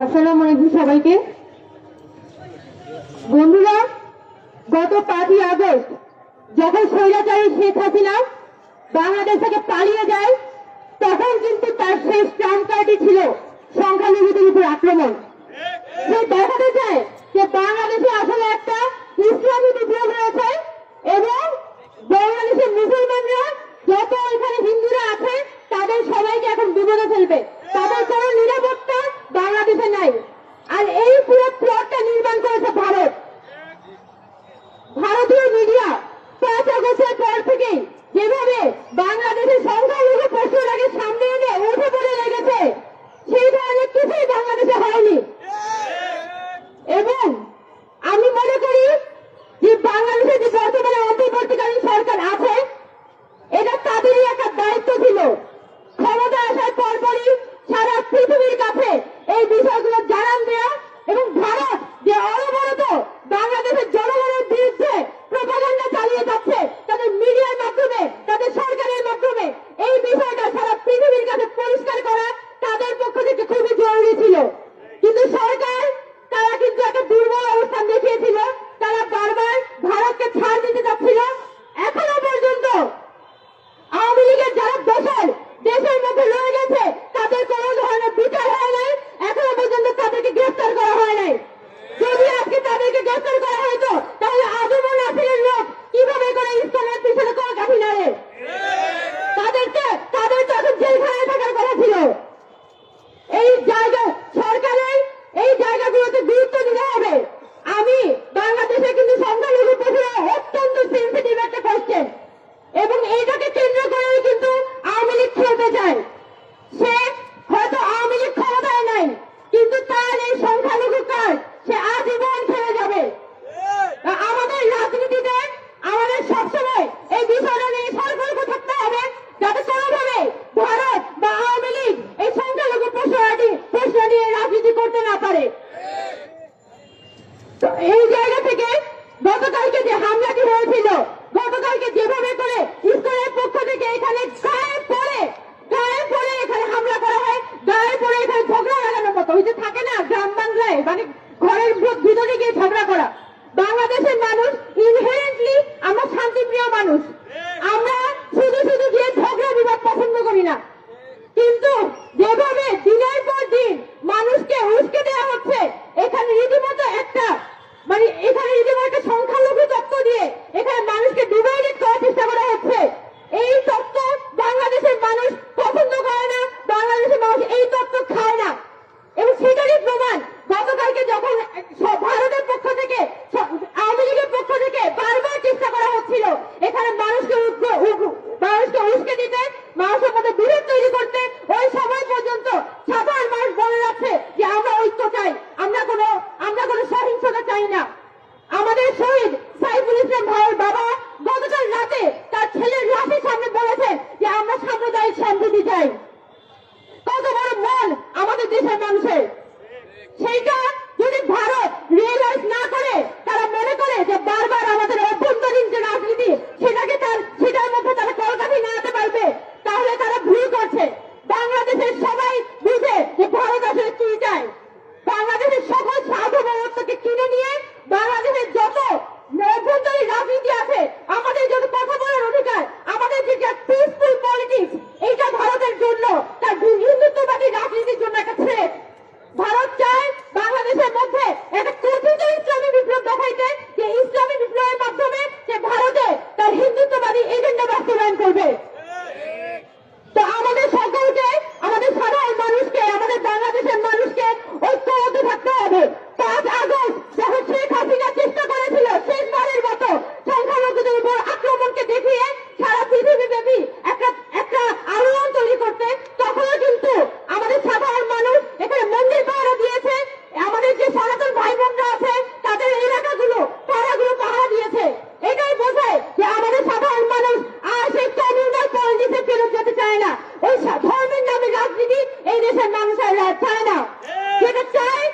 আসসালামু আলাইকুম সবাইকে। বন্ধুরা, গত 5ই আগস্ট যখন স্বৈরাচারী শেখ হাসিনা বাংলাদেশ থেকে পালিয়ে যায়, তখন কিন্তু তার শেষ ট্রাম্পকার্ডই ছিল সংখ্যালঘুদের উপর আক্রমণ। সে দেখাতে চায় যে বাংলাদেশে আসলে একটা ইসলামী বিপ্লব হয়েছে এবং বাংলাদেশের মুসলমানরা যত এখানে হিন্দুরা আছে তাদের সবাইকে এখন বিপদে ফেলবে। তাদের কোনো নিরাপত্তা বাংলাদেশে নাই। আর এই পুরো প্লটটা নির্মাণ করেছে ভারত। ভারতীয় মিডিয়া 5 আগস্টের পর থেকেই যেভাবে বাংলাদেশের সংখ্যালঘু প্রশ্নটাকে সামনে এনে উঠে পড়ে লেগেছে, সেই ধরনের কিছুই বাংলাদেশে হয়নি। এবং আমি মনে করি যে বাংলাদেশে যে বর্তমানে অন্তর্বর্তীকালীন সরকার আছে, এটা তাদেরই একটা দায়িত্ব ছিল ক্ষমতা আসার পরপরই সারা পৃথিবীর কাছে এই বিষয়গুলো জানান দেয়া এবং ভারত যে অনবরত বাংলাদেশের জনগণের বিরুদ্ধে প্রোপাগান্ডা চালিয়ে যাচ্ছে তাদের মিডিয়ার মাধ্যমে, তাদের সরকারের মাধ্যমে, এই বিষয়টা সারা পৃথিবীর কাছে পরিষ্কার করা তাদের পক্ষ থেকে খুবই জরুরি ছিল। কিন্তু সরকার তারা কিন্তু একটা দুর্বল অবস্থান দেখিয়েছিল। তারা বারবার ভারতকে ছাড় দিতে চাচ্ছিল। এখনো পর্যন্ত আওয়ামী লীগের যারা দেশের মধ্যে রয়ে গেছে তাদের কোনো ধরনের বিচার হয় নাই। এখনো পর্যন্ত তাদেরকে গ্রেফতার করা হয় নাই। যদি আজকে তাদেরকে গ্রেফতার করা হয়তো তাহলে আজীবন আসিরের লোক কিভাবে করে ইসলামের পিছনে কলকাঠি নাড়ে? তাদের তো এখন জেলখানায় থাকার কথা ছিল। এই জায়গা সরকারের এই জায়গাগুলোতে গুরুত্ব দিতে হবে। আমি বাংলাদেশে কিন্তু সংখ্যালঘু প্রশ্ন অত্যন্ত সেন্সিটিভ একটা কোয়েশ্চেন এবং এইটাকে কেন্দ্র করেই কিন্তু আওয়ামী লীগ খেলতে চায়। সে হয়তো আওয়ামী লীগ ক্ষমতায় নাই, কিন্তু তার এই সংখ্যালঘু কাজ সে আজীবন খেলে যাবে। আমাদের রাজনীতিতে আমাদের সবসময় এই বিষয়টা নিয়ে সতর্ক থাকতে হবে যাতে কোনোভাবে ভারত বা আওয়ামী লীগ এই সংখ্যালঘু প্রশ্ন নিয়ে রাজনীতি করতে না পারে। এই জায়গা থেকে গতকালকে যে হামলাটি হয়েছিল, গতকালকে যেভাবে করে ইসলামের পক্ষ থেকে এখানে গায়ে পড়ে এখানে হামলা করা হয়, গায়ে পড়ে এখানে ঝগড়া লাগানোর মতো, ওই যে থাকে না গ্রাম বাংলায় মানে ঘরের ভিতরে গিয়ে ঝগড়া করা। বাংলাদেশের মানুষ ইনহেরেন্টলি আমরা শান্তিপ্রিয় মানুষ। আমরা শুধু গিয়ে ঝগড়া বিবাদ পছন্দ করি না। কিন্তু যেভাবে দিনের পর দিন মানুষকে উস্কে দেওয়া হচ্ছে, এখানে রীতিমতো একটা সংখ্যালঘু তত্ত্ব দিয়ে এখানে মানুষকে ডিভাইডেড করার চেষ্টা করা হচ্ছে। এই তত্ত্ব বাংলাদেশের মানুষ পছন্দ করে না, বাংলাদেশের মানুষ এই তত্ত্ব খায় না। এবং সেটারই প্রমাণ গতকালকে যখন ভারতের পক্ষ থেকে, আওয়ামী লীগের পক্ষ থেকে বারবার চেষ্টা করা হচ্ছিল এখানে মানুষকে উস্কে দিতে, মানুষের মধ্যে বিরোধ তৈরি করতে, ওই সময় পর্যন্ত সাধারণ মানুষ বলে যাচ্ছে যে আমরা ঐক্য চাই, আমরা কোনো সহিংসতা চাই না। আমাদের শহীদ সাইফুল ইসলাম ভাইয়ের বাবা গতকাল রাতে তার ছেলের লাশের সামনে বলেছেন যে আমরা সাম্প্রদায়িক সম্প্রীতি চাই। কত বড় মন আমাদের দেশের মানুষের! সেইটা যদি ভারত রিয়েলাইজ না করে, তারা মনে করে যে বারবার আমাদের অভ্যন্তরীণ যে রাজনীতি সেটার মধ্যে তারা কলকাঠি নাড়াতে পারবে, তাহলে তারা ভুল করছে। বাংলাদেশের সবাই বুঝে যে ভারত আসলে কি চায়। বাংলাদেশের সকল সার্বভৌমত্বকে কিনে নিয়ে বাংলাদেশের যত অভ্যন্তরীণ রাজনীতি আছে, আমাদের যত কথা বলার অধিকার, আমাদের যে পিসফুল পলিটিক্স, এইটা ভারতের জন্য, তার হিন্দুত্ববাদী রাজনীতির জন্য একটা থ্রেট। ভারত চায় বাংলাদেশের মধ্যে একটা কথিত ইসলামী বিপ্লব দেখাইতে, যে ইসলামী বিপ্লবের মাধ্যমে যে ভারতে তার হিন্দুত্ববাদী এজেন্ডা বাস্তবায়ন করবে। তো আমাদের সকলকে, আমাদের সাধারণ মানুষকে, আমাদের বাংলাদেশের মানুষকে ঐক্যবদ্ধ থাকতে হবে। 5 আগস্ট যখন শেখ হাসিনা চেষ্টা করেছিল শেষবারের মতো সংখ্যালঘুদের উপর আক্রমণকে দেখিয়ে সারা পৃথিবীব্যাপী একটা আলোড়ন তৈরি করতে, তখনও কিন্তু আমাদের সাধারণ মানুষ এখানে মন্দির পাহারা দিয়েছে। আমাদের যে সনাতন ভাই বোনরা আছে তাদের এলাকাগুলো পাহারা দিয়েছে। এটাই বোঝায় যে আমাদের সাধারণ মানুষ আর সেই কমিউনাল পলিটিক্সে ফেরত যেতে চায় না। ওই ধর্মের নামে রাজনীতি এই দেশের মানুষ আর চায় না। যেটা চায়